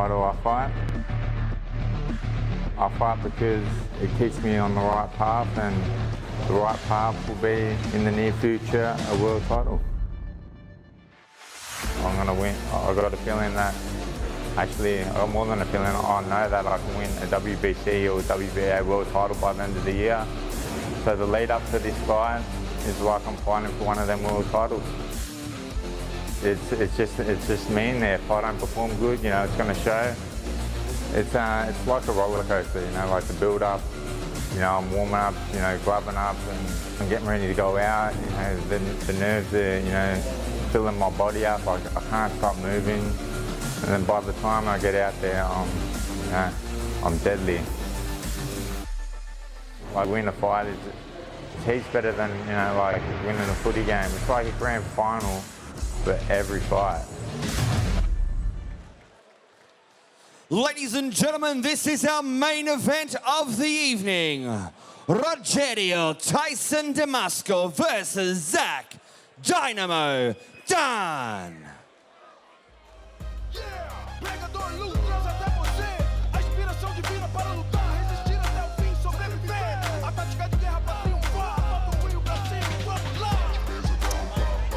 Why do I fight? I fight because it keeps me on the right path, and the right path will be, in the near future, a world title. I'm going to win. I've got a feeling that, actually, I've got more than a feeling, I know that I can win a WBC or WBA world title by the end of the year. So the lead up to this fight is like I'm fighting for one of them world titles. It's just me in there. If I don't perform good, it's going to show. It's like a roller coaster, like the build up. I'm warming up, gloving up, and I'm getting ready to go out. The nerves are, filling my body up. I can't stop moving. And then by the time I get out there, I'm deadly. Like winning a fight is heaps better than like winning a footy game. It's like a grand final for every fight. Ladies and gentlemen, this is our main event of the evening. Rogerio Damasco versus Zac Dynamo Dunn.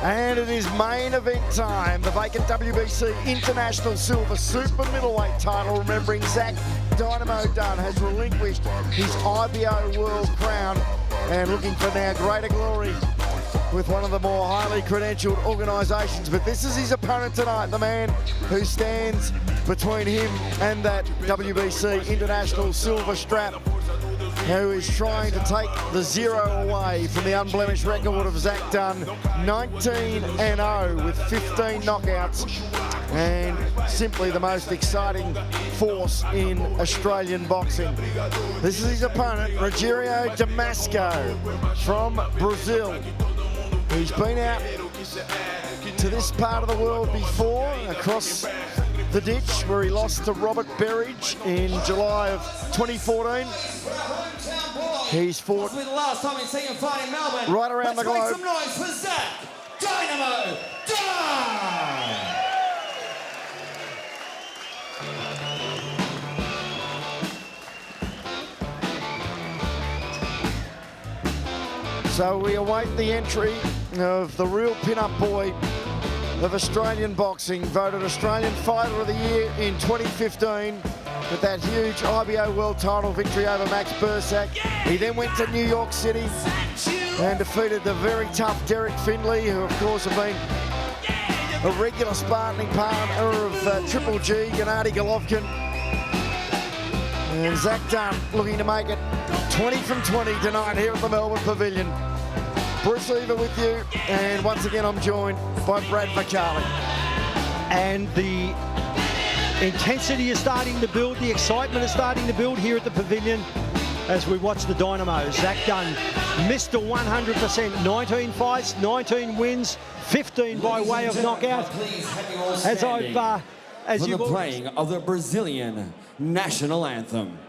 And it is main event time. The vacant WBC International Silver Super Middleweight title. Remembering Zac Dynamo Dunn has relinquished his IBO World Crown and looking for now greater glory with one of the more highly credentialed organisations. But this is his opponent tonight, the man who stands between him and that WBC International Silver strap, who is trying to take the zero away from the unblemished record of Zac Dunn, 19-0 with 15 knockouts, and simply the most exciting force in Australian boxing. This is his opponent, Rogerio Damasco from Brazil. He's been out to this part of the world before, across the ditch, where he lost to Robert Berridge in July of 2014. He's fought the last time we've seen him fight in Melbourne. Right around the globe. Let's make some noise for Zac Dynamo Dunn! So we await the entry of the real pin-up boy of Australian boxing, voted Australian Fighter of the Year in 2015 with that huge IBO World title victory over Max Bursak. He then went to New York City and defeated the very tough Derek Findlay, who of course have been a regular sparring partner of Triple G, Gennady Golovkin. And Zac Dunn looking to make it 20 from 20 tonight here at the Melbourne Pavilion. Bruce Eva with you, and once again I'm joined by Brad McCarley. And the intensity is starting to build, the excitement is starting to build here at the Pavilion as we watch the Dynamos. Zac Dunn, Mr. 100%, 19 fights, 19 wins, 15 by way of knockout. As you've playing of the Brazilian national anthem.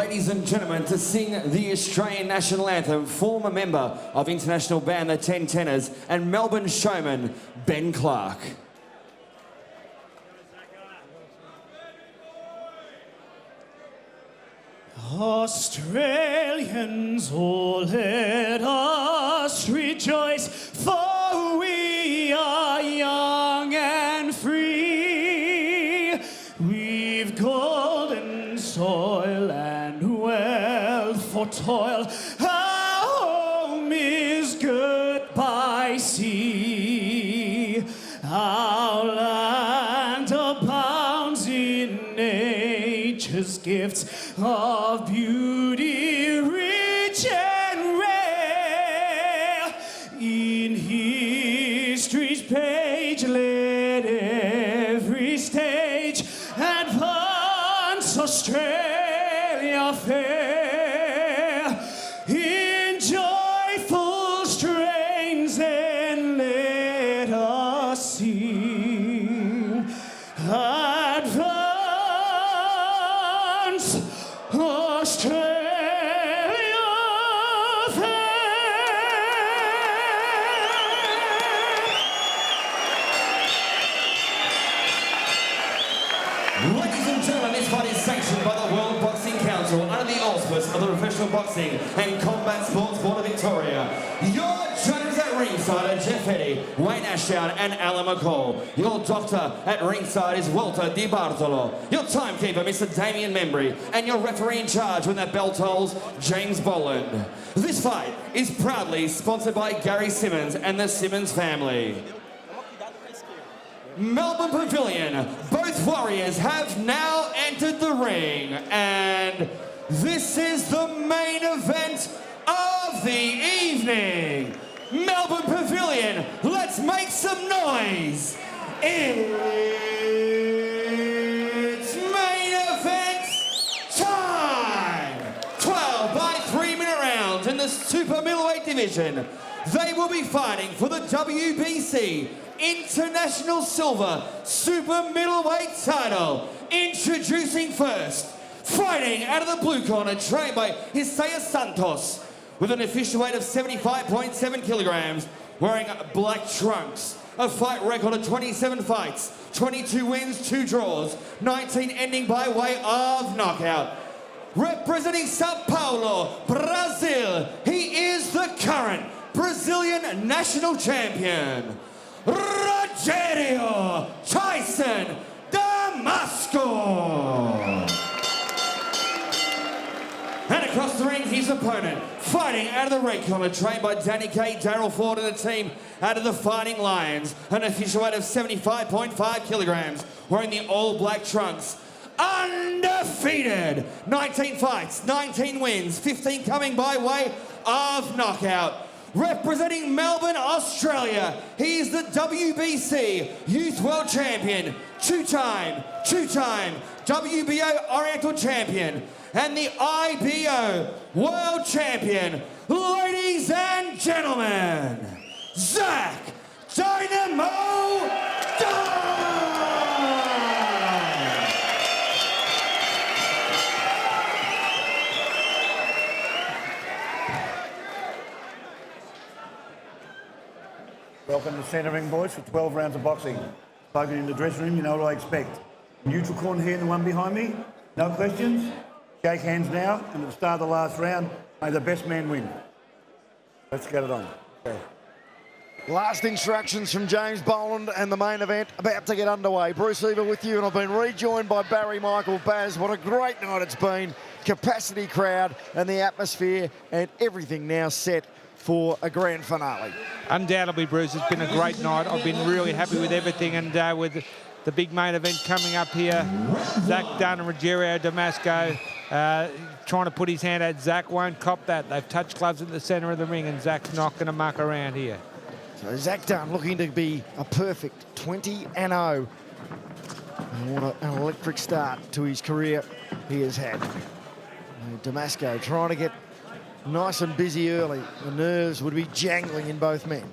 ladies and gentlemen, to sing the Australian national anthem, former member of international band The 10 Tenors and Melbourne showman, Ben Clark. Australians, oh, let us rejoice, for we are young and free. We've golden soil and wealth for toil. Our home is good by sea. Our land abounds in nature's gifts of beauty rich and rare. In history's page let every stage advance Australia fair. In joyful strains then let us sing. Advance Australia fair. Ladies and gentlemen, this fight is sanctioned by the World Boxing Council under the auspices of the Professional Boxing and Combat Sports Board of Victoria. Your judges at ringside are Jeff Eddy, Wayne Ashdown and Alan McCall. Your doctor at ringside is Walter Di Bartolo. Your timekeeper, Mr. Damien Membry. And your referee in charge when that bell tolls, James Boland. This fight is proudly sponsored by Gary Simmons and the Simmons family. Melbourne Pavilion, both warriors have now entered the ring, and this is the main event of the evening. Melbourne Pavilion, let's make some noise. It's main event time. 12 by 3-minute rounds in the super middleweight division. They will be fighting for the WBC International Silver Super Middleweight title. Introducing first, fighting out of the blue corner, trained by Isaiah Santos, with an official weight of 75.7 kilograms, wearing black trunks. A fight record of 27 fights, 22 wins, 2 draws, 19 ending by way of knockout. Representing Sao Paulo, Brazil, he is the current Brazilian national champion, Rogerio Damasco. And across the ring, his opponent, fighting out of the red corner, trained by Danny Kay, Daryl Ford and the team out of the Fighting Lions, an official weight of 75.5 kilograms, wearing the all-black trunks. Undefeated, 19 fights, 19 wins, 15 coming by way of knockout. Representing Melbourne, Australia, he is the WBC Youth World Champion, two-time WBO Oriental Champion, and the IBO World Champion. Ladies and gentlemen, Zac Dynamo Dunn! Welcome to Centre Ring, boys, for 12 rounds of boxing. Spoken in the dressing room, you know what I expect. Neutral corner here and the one behind me. No questions. Shake hands now, and at the start of the last round, may the best man win. Let's get it on. Okay. Last instructions from James Boland, and the main event about to get underway. Bruce Eva with you, and I've been rejoined by Barry Michael. Baz, what a great night it's been. Capacity crowd and the atmosphere and everything now set for a grand finale. Undoubtedly, Bruce, it's been a great night. I've been really happy with everything, and with the big main event coming up here, Zac Dunn and Rogerio Damasco trying to put his hand out. Zac won't cop that. They've touched gloves at the centre of the ring, and Zac's not going to muck around here. So Zac Dunn looking to be a perfect 20-0. And what an electric start to his career he has had. Damasco trying to get nice and busy early. The nerves would be jangling in both men.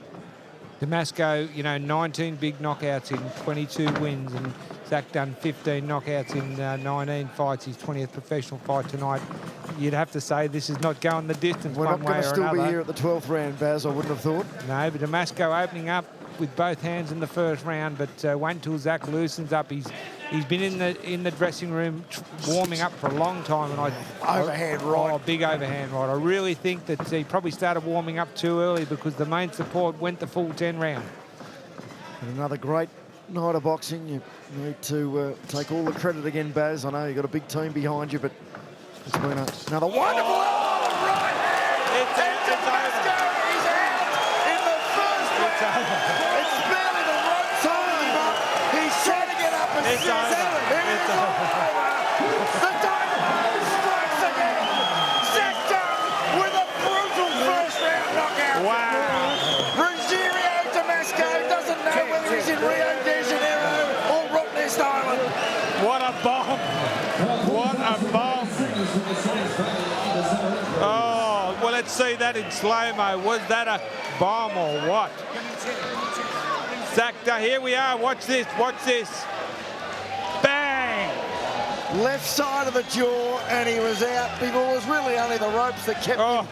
Damasco, 19 big knockouts in 22 wins, and Zac Dunn 15 knockouts in 19 fights. His 20th professional fight tonight. you'd have to say this is not going the distance We're one not going way to or still be another. here at the 12th round, Baz, I wouldn't have thought. No, but Damasco opening up with both hands in the first round, but wait until Zac loosens up. He's been in the dressing room warming up for a long time, and Overhand right. Oh, big overhand right. I really think that he probably started warming up too early because the main support went the full 10 round. And another great night of boxing. You need to take all the credit again, Baz. I know you've got a big team behind you, but it's been another wonderful right hand. It's Damasco is out in the first round. It's barely the right time, but he's trying to get up and It's over. It's over. The Dynamo strikes again. Zac Dunn with a brutal first round knockout. Wow. Rogerio Damasco doesn't know whether he's in Rio de Janeiro or Rottnest Island. What a bomb. What a bomb. Oh, well, let's see that in slow-mo. Was that a bomb or what? Zac Dunn, here we are. Watch this. Watch this. Bang. Left side of the jaw, and he was out. It was really only the ropes that kept him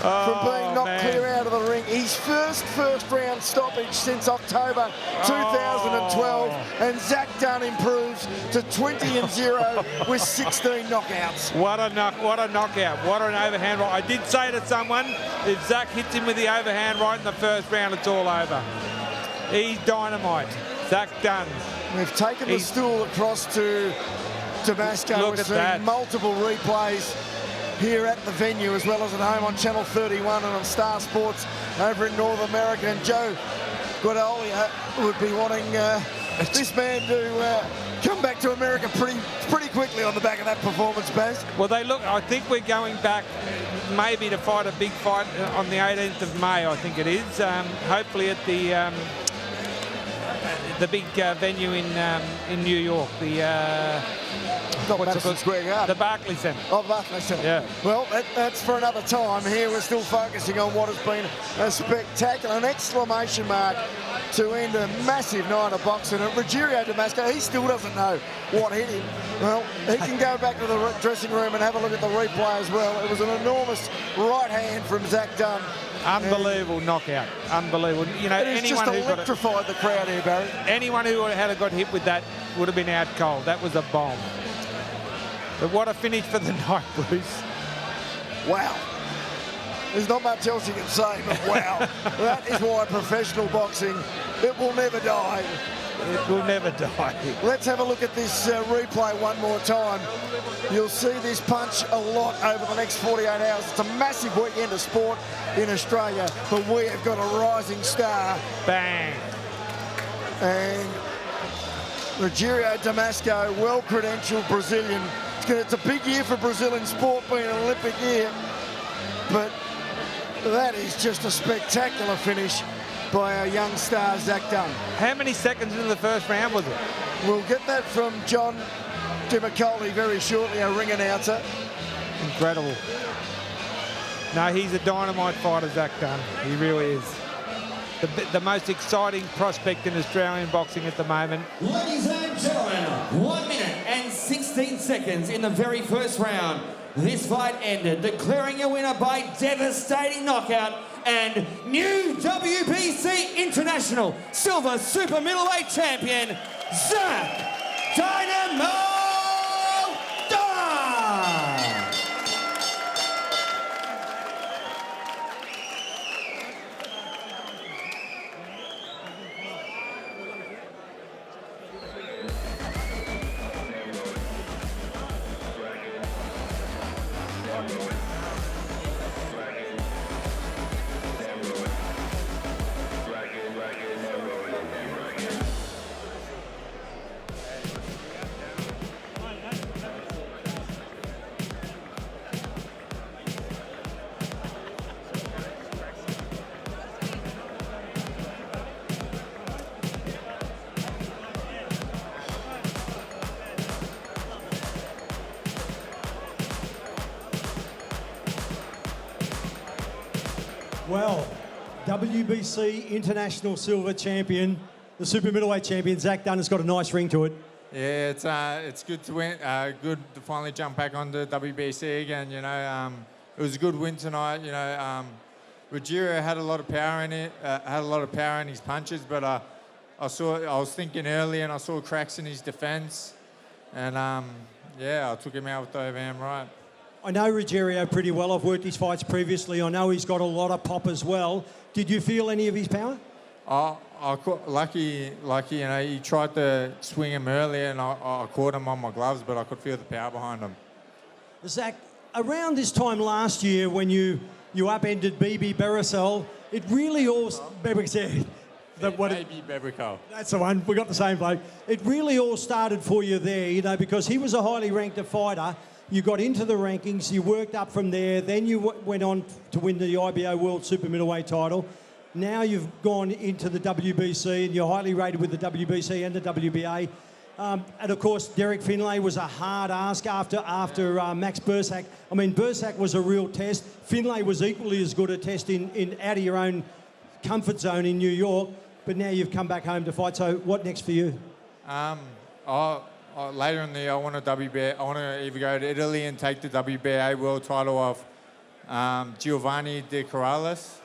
from being knocked clear out of the ring. His first round stoppage since October 2012, and Zac Dunn improves to 20-0 with 16 knockouts. What a knockout. What an overhand right. I did say to someone, if Zac hits him with the overhand right in the first round, it's all over. He's dynamite. Zac Dunn. We've taken the stool across to Damasco. Look We've at seen that. multiple replays here at the venue, as well as at home on Channel 31 and on Star Sports over in North America. And Joe Guadalia would be wanting this man to come back to America pretty quickly on the back of that performance, Baz. Well, I think we're going back maybe to fight a big fight on the 18th of May, I think it is. Hopefully at the big venue in New York, Madison Square Garden. The Barclays Centre. Oh, the Barclays Centre. Yeah. Well, that's for another time. Here we're still focusing on what has been a spectacular, an exclamation mark to end a massive night of boxing. And Rogerio Damasco, he still doesn't know what hit him. Well, he can go back to the dressing room and have a look at the replay as well. It was an enormous right hand from Zac Dunn. Unbelievable knockout. Unbelievable. You know, It just electrified the crowd here, Barry. Anyone who had got hit with that would have been out cold. That was a bomb. But what a finish for the night, Bruce. Wow. There's not much else you can say, but wow. That is why professional boxing, it will never die. It will never die. Let's have a look at this replay one more time. You'll see this punch a lot over the next 48 hours. It's a massive weekend of sport in Australia, but we have got a rising star. Bang. And Rogerio Damasco, well-credentialed Brazilian. It's a big year for Brazil in sport, being an Olympic year, but that is just a spectacular finish by our young star, Zac Dunn. How many seconds into the first round was it? We'll get that from John Dimicoli very shortly, our ring announcer. Incredible. No, he's a dynamite fighter, Zac Dunn. He really is. The most exciting prospect in Australian boxing at the moment. Ladies and gentlemen, 1 minute and 16 seconds in the very first round. This fight ended, declaring a winner by devastating knockout and new WBC International Silver Super Middleweight Champion, Zac Dynamo Dunn! Well, WBC International Silver Champion, the Super Middleweight Champion, Zac Dunn has got a nice ring to it. Yeah, it's good to win. Good to finally jump back onto WBC again. You know, it was a good win tonight. You know, Rogerio had a lot of power in it. Had a lot of power in his punches, but I was thinking early, and I saw cracks in his defence, and yeah, I took him out with the overhand right. I know Rogerio pretty well. I've worked his fights previously. I know he's got a lot of pop as well. Did you feel any of his power? I caught, lucky, you know, he tried to swing him earlier, and I caught him on my gloves, but I could feel the power behind him. Zach, around this time last year when you upended BB Berisol, it really all... Berisol. Baby Bebrico. That's the one. We got the same bloke. It really all started for you there, you know, because he was a highly ranked fighter. You got into the rankings, you worked up from there, then you went on to win the IBO World Super Middleweight title. Now you've gone into the WBC and you're highly rated with the WBC and the WBA. And of course, Derek Finlay was a hard ask after Max Bursak. I mean, Bursak was a real test. Finlay was equally as good a test in out of your own comfort zone in New York. But now you've come back home to fight. So what next for you? Later in the year, I want to WBA. I want to either go to Italy and take the WBA world title off Giovanni De Corrales,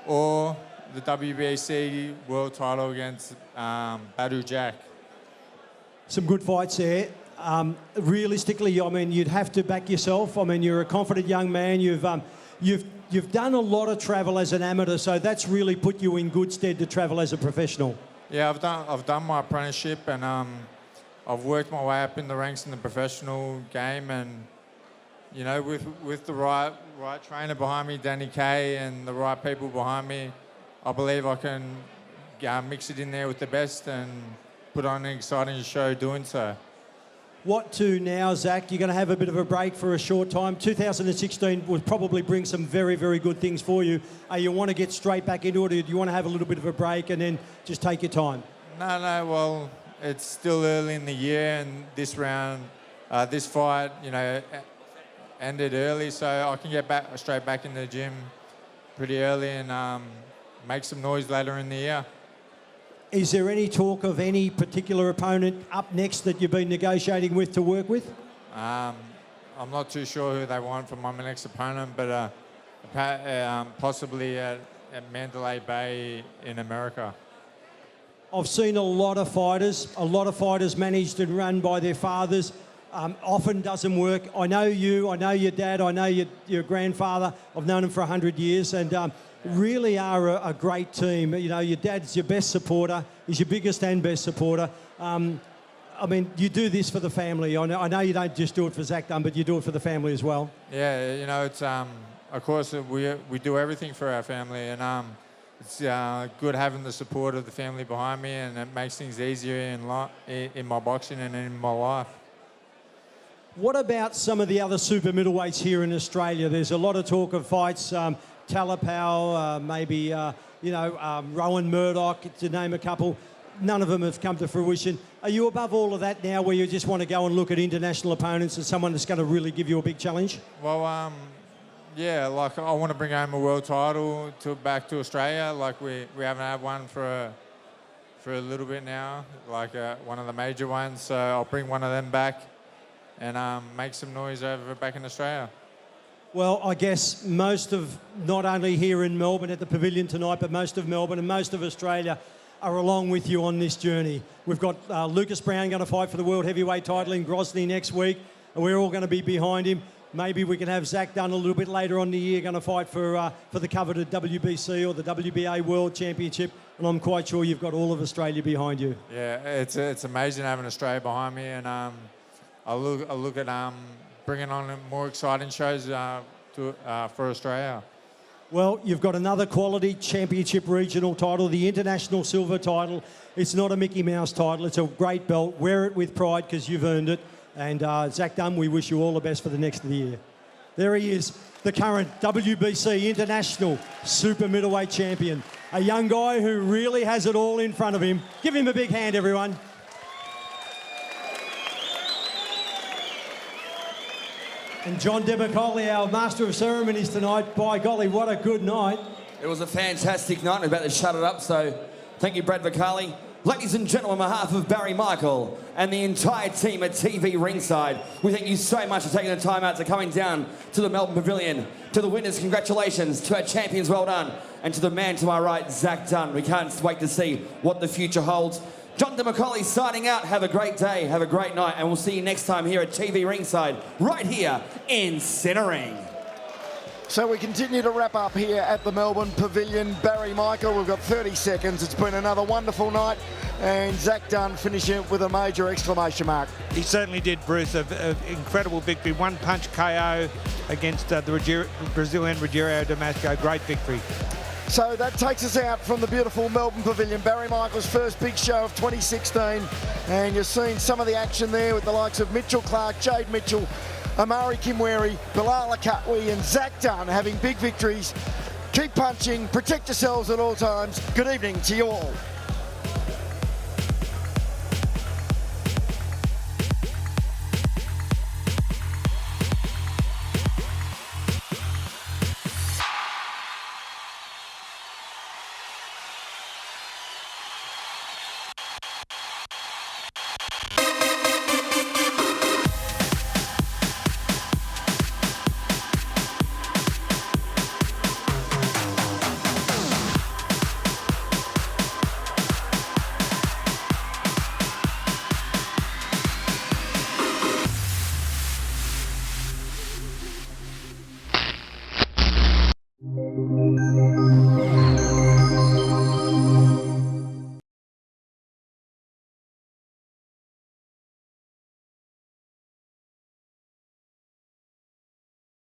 or the WBC world title against Badu Jack. Some good fights there. Realistically, I mean, you'd have to back yourself. I mean, you're a confident young man. You've done a lot of travel as an amateur, so that's really put you in good stead to travel as a professional. Yeah, I've done my apprenticeship, and I've worked my way up in the ranks in the professional game, and you know, with the right trainer behind me, Danny Kay, and the right people behind me, I believe I can mix it in there with the best and put on an exciting show doing so. What to now, Zach? You're going to have a bit of a break for a short time. 2016 will probably bring some very, very good things for you. You want to get straight back into it, or do you want to have a little bit of a break and then just take your time? No, well, it's still early in the year, and this round, this fight, you know, ended early, so I can get straight back in the gym pretty early and make some noise later in the year. Is there any talk of any particular opponent up next that you've been negotiating with to work with? I'm not too sure who they want for my next opponent, but possibly at Mandalay Bay in America. I've seen a lot of fighters managed and run by their fathers. Often doesn't work. I know you, I know your dad, I know your grandfather. I've known him for 100 years, and really are a great team. You know, your dad's your best supporter. He's your biggest and best supporter. I mean, you do this for the family. I know you don't just do it for Zac Dunn, but you do it for the family as well. Yeah, you know, it's of course we do everything for our family, and it's good having the support of the family behind me, and it makes things easier in my boxing and in my life. What about some of the other super middleweights here in Australia? There's a lot of talk of fights. Talapau, maybe, Rowan Murdoch, to name a couple. None of them have come to fruition. Are you above all of that now, where you just want to go and look at international opponents and someone that's going to really give you a big challenge? Well, yeah, like I want to bring home a world title back to Australia. Like we haven't had one for a little bit now, like one of the major ones. So I'll bring one of them back and make some noise over back in Australia. Well, I guess most of, not only here in Melbourne at the Pavilion tonight, but most of Melbourne and most of Australia are along with you on this journey. We've got Lucas Brown going to fight for the World Heavyweight title in Grozny next week, and we're all going to be behind him. Maybe we can have Zac Dunn a little bit later on in the year going to fight for the coveted WBC or the WBA World Championship, and I'm quite sure you've got all of Australia behind you. Yeah, it's amazing having Australia behind me, and I look at bringing on more exciting shows for Australia. Well, you've got another quality championship regional title, the international silver title. It's not a Mickey Mouse title. It's a great belt. Wear it with pride because you've earned it. And Zac Dunn, we wish you all the best for the next of the year. There he is, the current WBC International Super Middleweight Champion. A young guy who really has it all in front of him. Give him a big hand, everyone. And John Debicoli, our Master of Ceremonies tonight. By golly, what a good night. It was a fantastic night. We're about to shut it up, so thank you, Brad Vicali. Ladies and gentlemen, on behalf of Barry Michael and the entire team at TV Ringside, we thank you so much for taking the time out to coming down to the Melbourne Pavilion. To the winners, congratulations. To our champions, well done. And to the man to my right, Zac Dunn. We can't wait to see what the future holds. John DeMcCauley signing out. Have a great day, have a great night, and we'll see you next time here at TV Ringside, right here in Centre Ring. So we continue to wrap up here at the Melbourne Pavilion. Barry Michael, we've got 30 seconds. It's been another wonderful night. And Zac Dunn finishing it with a major exclamation mark. He certainly did, Bruce. An incredible victory. One punch KO against the Brazilian Rogerio Damasco. Great victory. So that takes us out from the beautiful Melbourne Pavilion. Barry Michael's first big show of 2016. And you're seeing some of the action there with the likes of Mitchell Clark, Jade Mitchell, Amari Kimweri, Bilal Akatwi and Zac Dunn having big victories. Keep punching, protect yourselves at all times. Good evening to you all.